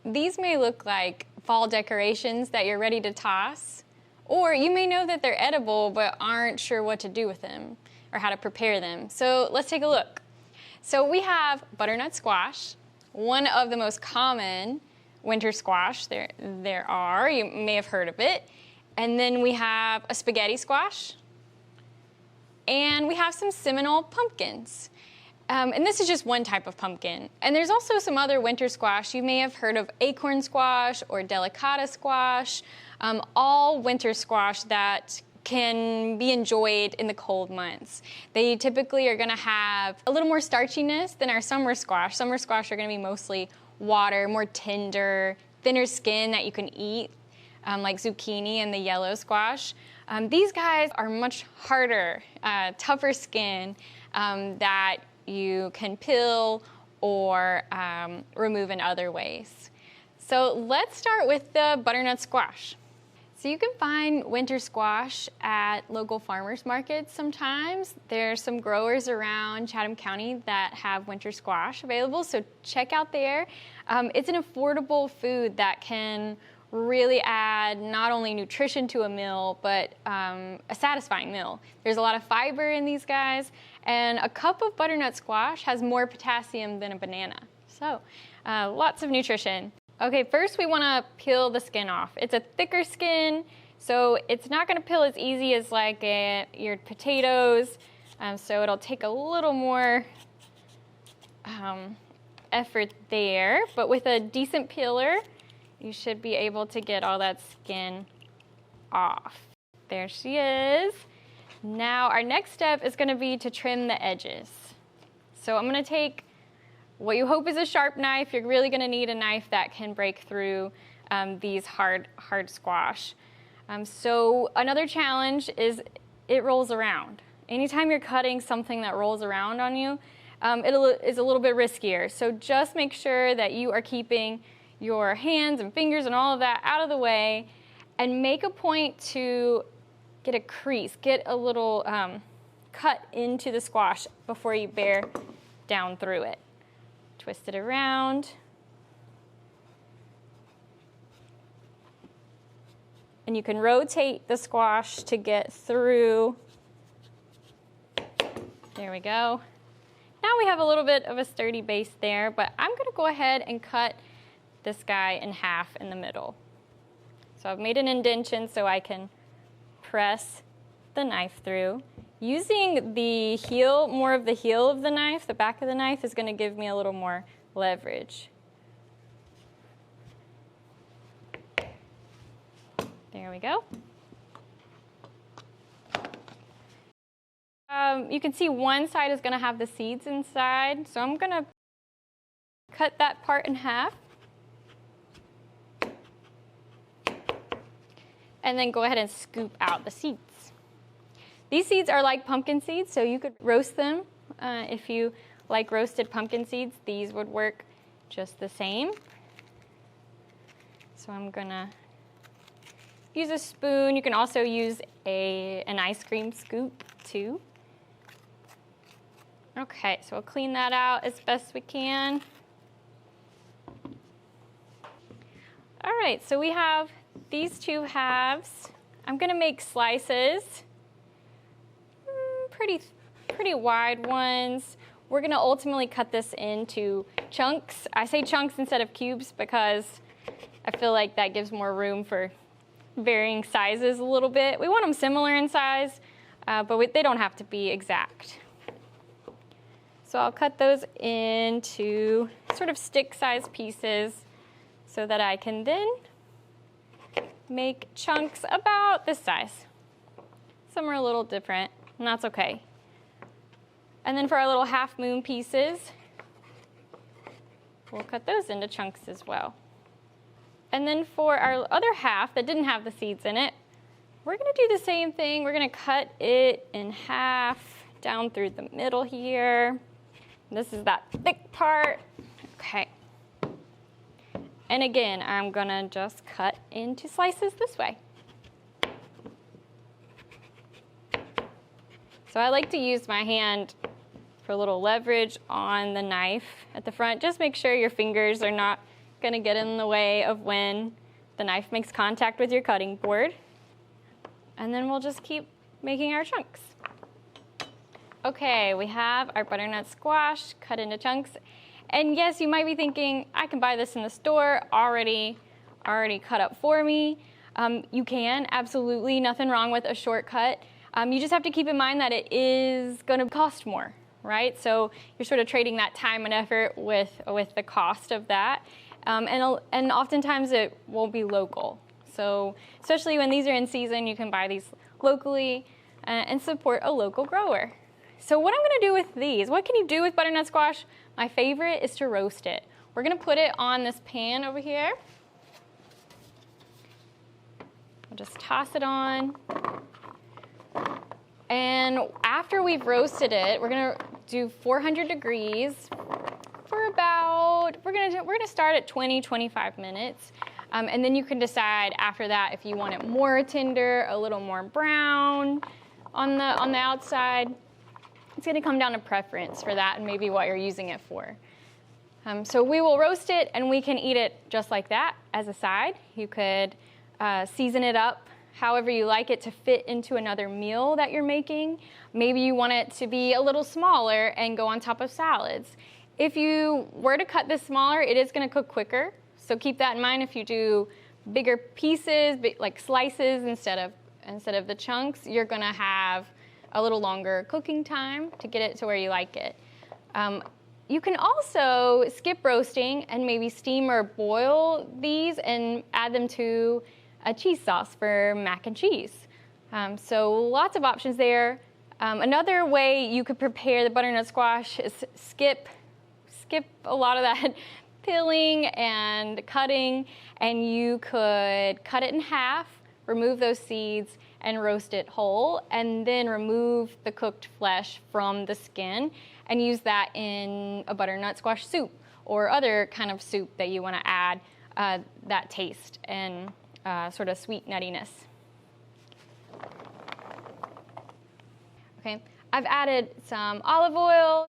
these may look like fall decorations that you're ready to toss, or you may know that they're edible but aren't sure what to do with them or how to prepare them. So let's take a look. So we have butternut squash, one of the most common winter squash there are. You may have heard of it. And then we have a spaghetti squash, and we have some Seminole pumpkins. And this is just one type of pumpkin. And there's also some other winter squash. You may have heard of acorn squash or delicata squash, all winter squash that can be enjoyed in the cold months. They typically are gonna have a little more starchiness than our summer squash. Summer squash are gonna be mostly water, more tender, thinner skin that you can eat, like zucchini and the yellow squash. These guys are much harder, tougher skin that you can peel or remove in other ways. So let's start with the butternut squash. So you can find winter squash at local farmers markets sometimes. There's some growers around Chatham County that have winter squash available, so check out there. It's an affordable food that can really add not only nutrition to a meal, but a satisfying meal. There's a lot of fiber in these guys, and a cup of butternut squash has more potassium than a banana. So lots of nutrition. Okay, first we want to peel the skin off. It's a thicker skin, so it's not going to peel as easy as like your potatoes, so it'll take a little more effort there, but with a decent peeler, you should be able to get all that skin off. There she is. Now our next step is going to be to trim the edges. So I'm going to take what you hope is a sharp knife. You're really going to need a knife that can break through these hard squash. So another challenge is it rolls around. Anytime you're cutting something that rolls around on you, it is a little bit riskier. So just make sure that you are keeping your hands and fingers and all of that out of the way, and make a point to get a crease, get a little cut into the squash before you bear down through it. Twist it around. And you can rotate the squash to get through. There we go. Now we have a little bit of a sturdy base there, but I'm going to go ahead and cut this guy in half in the middle. So I've made an indentation so I can press the knife through. Using the heel, more of the heel of the knife, the back of the knife, is going to give me a little more leverage. There we go. You can see one side is going to have the seeds inside, so I'm going to cut that part in half. And then go ahead and scoop out the seeds. These seeds are like pumpkin seeds, so you could roast them. If you like roasted pumpkin seeds, these would work just the same. So I'm gonna use a spoon. You can also use an ice cream scoop too. Okay, so we'll clean that out as best we can. All right, so we have these two halves. I'm gonna make slices, pretty wide ones. We're gonna ultimately cut this into chunks. I say chunks instead of cubes because I feel like that gives more room for varying sizes a little bit. We want them similar in size, but they don't have to be exact. So I'll cut those into sort of stick-sized pieces so that I can then make chunks about this size. Some are a little different, and that's okay. And then for our little half moon pieces, we'll cut those into chunks as well. And then for our other half that didn't have the seeds in it, we're gonna do the same thing. We're gonna cut it in half down through the middle here. This is that thick part. Okay. And again, I'm gonna just cut into slices this way. So I like to use my hand for a little leverage on the knife at the front. Just make sure your fingers are not gonna get in the way of when the knife makes contact with your cutting board. And then we'll just keep making our chunks. Okay, we have our butternut squash cut into chunks. And yes, you might be thinking, I can buy this in the store already cut up for me. You can, absolutely, nothing wrong with a shortcut. You just have to keep in mind that it is gonna cost more, right? So you're sort of trading that time and effort with the cost of that. And oftentimes it won't be local. So especially when these are in season, you can buy these locally and support a local grower. So what I'm gonna do with these, what can you do with butternut squash? My favorite is to roast it. We're gonna put it on this pan over here. I'll just toss it on. And after we've roasted it, we're gonna do 400 degrees for about, we're gonna start at 20-25 minutes. And then you can decide after that if you want it more tender, a little more brown on the outside. It's gonna come down to preference for that and maybe what you're using it for. So we will roast it and we can eat it just like that as a side. You could season it up however you like it to fit into another meal that you're making. Maybe you want it to be a little smaller and go on top of salads. If you were to cut this smaller, it is gonna cook quicker. So keep that in mind if you do bigger pieces, like slices instead of the chunks, you're gonna have a little longer cooking time to get it to where you like it. You can also skip roasting and maybe steam or boil these and add them to a cheese sauce for mac and cheese. So lots of options there. Another way you could prepare the butternut squash is skip a lot of that peeling and cutting, and you could cut it in half, remove those seeds, and roast it whole, and then remove the cooked flesh from the skin and use that in a butternut squash soup or other kind of soup that you want to add that taste and sort of sweet nuttiness. Okay, I've added some olive oil.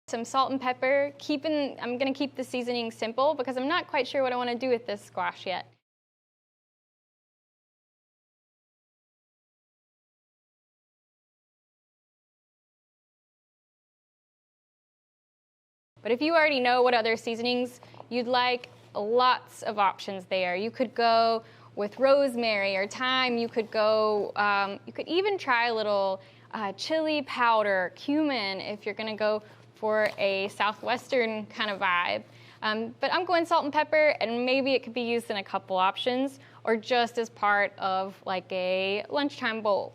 Some salt and pepper. I'm gonna keep the seasoning simple because I'm not quite sure what I want to do with this squash yet. But if you already know what other seasonings you'd like, lots of options there. You could go with rosemary or thyme. You could go. You could even try a little chili powder, cumin, if you're gonna go for a southwestern kind of vibe. But I'm going salt and pepper, and maybe it could be used in a couple options or just as part of like a lunchtime bowl.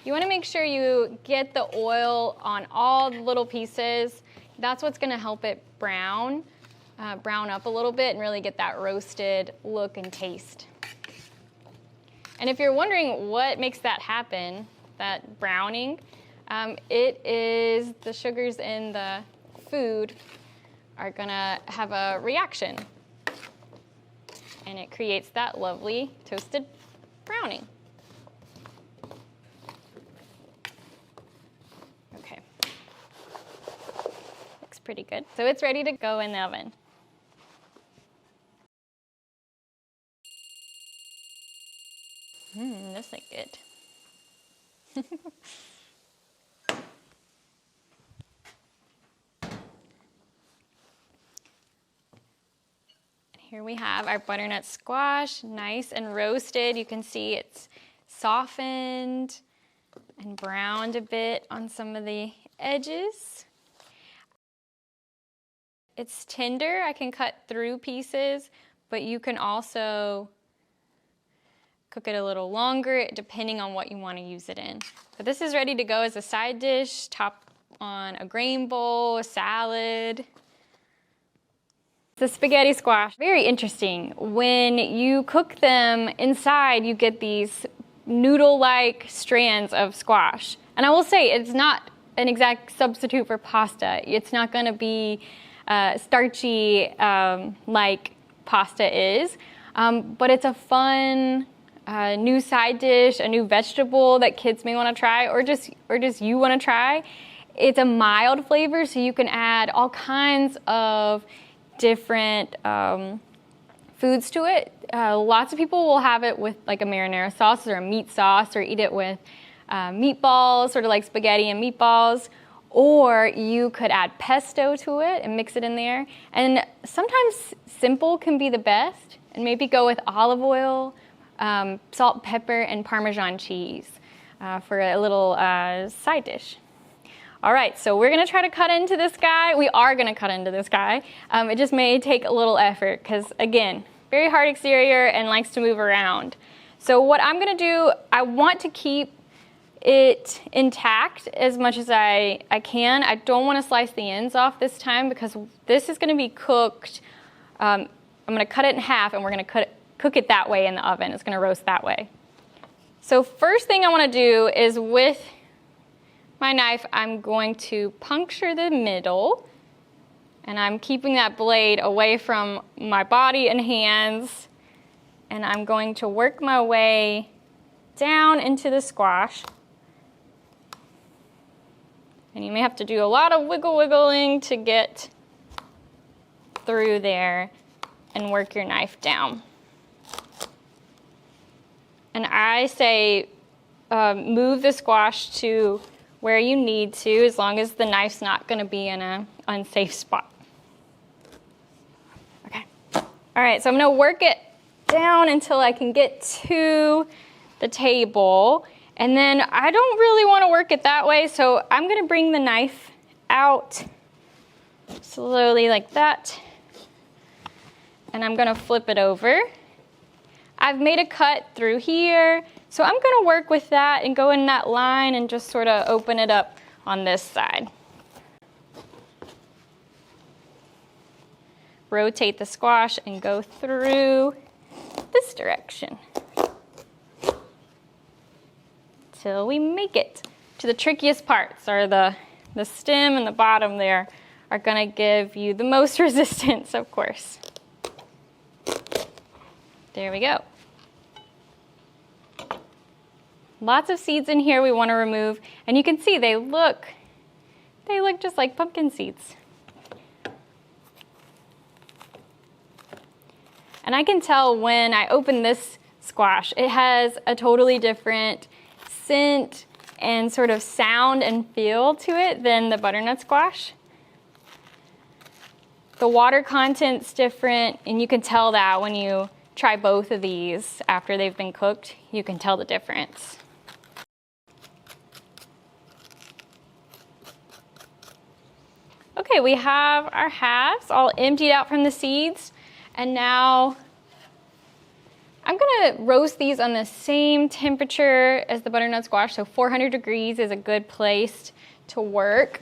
You want to make sure you get the oil on all the little pieces. That's what's going to help it brown up a little bit and really get that roasted look and taste. And if you're wondering what makes that happen, that browning, it is the sugars in the food are gonna have a reaction. And it creates that lovely toasted browning. Okay. Looks pretty good. So it's ready to go in the oven. This looks good. Here we have our butternut squash, nice and roasted. You can see it's softened and browned a bit on some of the edges. It's tender. I can cut through pieces, but you can also cook it a little longer depending on what you want to use it in. But this is ready to go as a side dish, topped on a grain bowl, a salad. The spaghetti squash, very interesting. When you cook them inside, you get these noodle-like strands of squash. And I will say, it's not an exact substitute for pasta. It's not gonna be starchy like pasta is, but it's a fun a new side dish, a new vegetable that kids may want to try, or just you want to try. It's a mild flavor, so you can add all kinds of different foods to it. Lots of people will have it with like a marinara sauce or a meat sauce, or eat it with meatballs, sort of like spaghetti and meatballs. Or you could add pesto to it and mix it in there. And sometimes simple can be the best, and maybe go with olive oil, salt, pepper, and Parmesan cheese for a little side dish. All right, so we're gonna try to cut into this guy. We are gonna cut into this guy. It just may take a little effort because, again, very hard exterior and likes to move around. So what I'm gonna do, I want to keep it intact as much as I can. I don't want to slice the ends off this time because this is going to be cooked. I'm going to cut it in half, and we're going to cook it that way in the oven. It's going to roast that way. So first thing I want to do is, with my knife, I'm going to puncture the middle, and I'm keeping that blade away from my body and hands, and I'm going to work my way down into the squash. And you may have to do a lot of wiggling to get through there and work your knife down. And I say move the squash to where you need to, as long as the knife's not going to be in an unsafe spot. Okay. All right, so I'm going to work it down until I can get to the table. And then I don't really want to work it that way, so I'm going to bring the knife out slowly like that. And I'm going to flip it over. I've made a cut through here, so I'm going to work with that and go in that line and just sort of open it up on this side. Rotate the squash and go through this direction till we make it to the trickiest parts, or the stem and the bottom there are going to give you the most resistance, of course. There we go. Lots of seeds in here we want to remove, and you can see they look just like pumpkin seeds. And I can tell when I open this squash, it has a totally different scent and sort of sound and feel to it than the butternut squash. The water content's different, and you can tell that when you try both of these after they've been cooked. You can tell the difference. Okay, we have our halves all emptied out from the seeds, and now I'm gonna roast these on the same temperature as the butternut squash, so 400 degrees is a good place to work.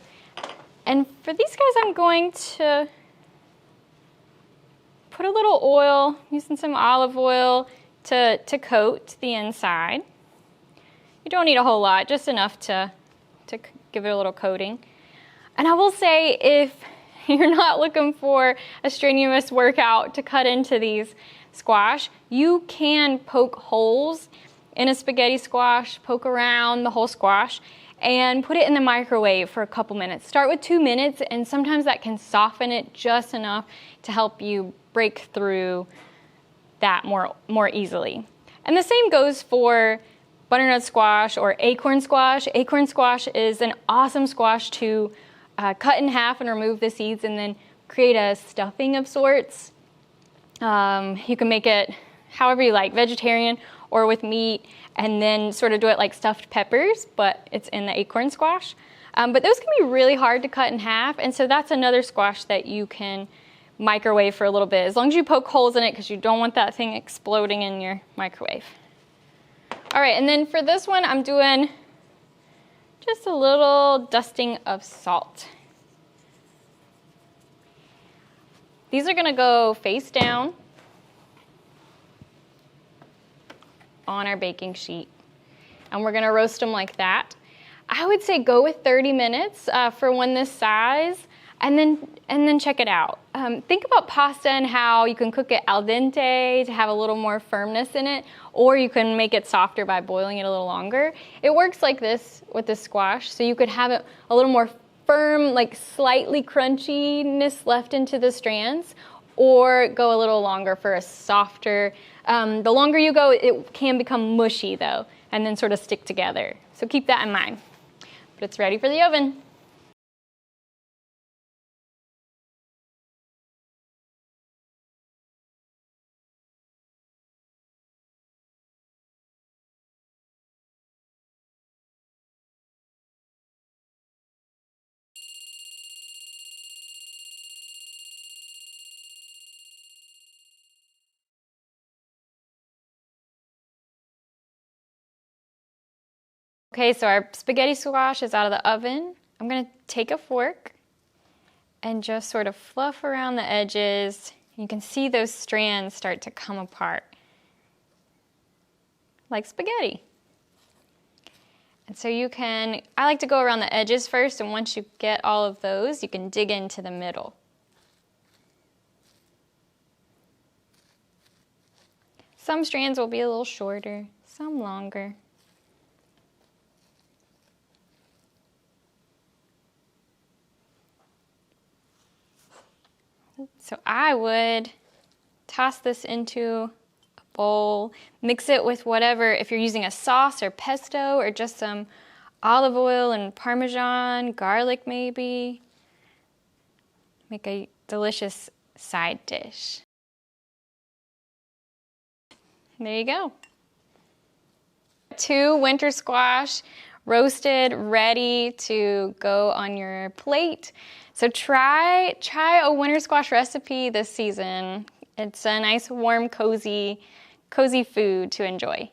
And for these guys, I'm going to put a little oil, using some olive oil to coat the inside. You don't need a whole lot, just enough to give it a little coating. And I will say, if you're not looking for a strenuous workout to cut into these squash, you can poke holes in a spaghetti squash, poke around the whole squash, and put it in the microwave for a couple minutes. Start with 2 minutes, and sometimes that can soften it just enough to help you break through that more easily. And the same goes for butternut squash or acorn squash. Acorn squash is an awesome squash to cut in half and remove the seeds and then create a stuffing of sorts. You can make it however you like, vegetarian or with meat, and then sort of do it like stuffed peppers, but it's in the acorn squash. But those can be really hard to cut in half, and so that's another squash that you can microwave for a little bit, as long as you poke holes in it, because you don't want that thing exploding in your microwave. All right, and then for this one, I'm doing just a little dusting of salt. These are gonna go face down on our baking sheet, and we're gonna roast them like that. I would say go with 30 minutes for one this size. and then check it out. Think about pasta and how you can cook it al dente to have a little more firmness in it, or you can make it softer by boiling it a little longer. It works like this with the squash, so you could have it a little more firm, like slightly crunchiness left into the strands, or go a little longer for a softer. The longer you go, it can become mushy though, and then sort of stick together. So keep that in mind. But it's ready for the oven. Okay, so our spaghetti squash is out of the oven. I'm gonna take a fork and just sort of fluff around the edges. You can see those strands start to come apart, like spaghetti. And so you can, I like to go around the edges first, and once you get all of those, you can dig into the middle. Some strands will be a little shorter, some longer. So I would toss this into a bowl, mix it with whatever, if you're using a sauce or pesto or just some olive oil and Parmesan, garlic maybe. Make a delicious side dish. There you go. 2 winter squash, roasted, ready to go on your plate. So try a winter squash recipe this season. It's a nice, warm, cozy food to enjoy.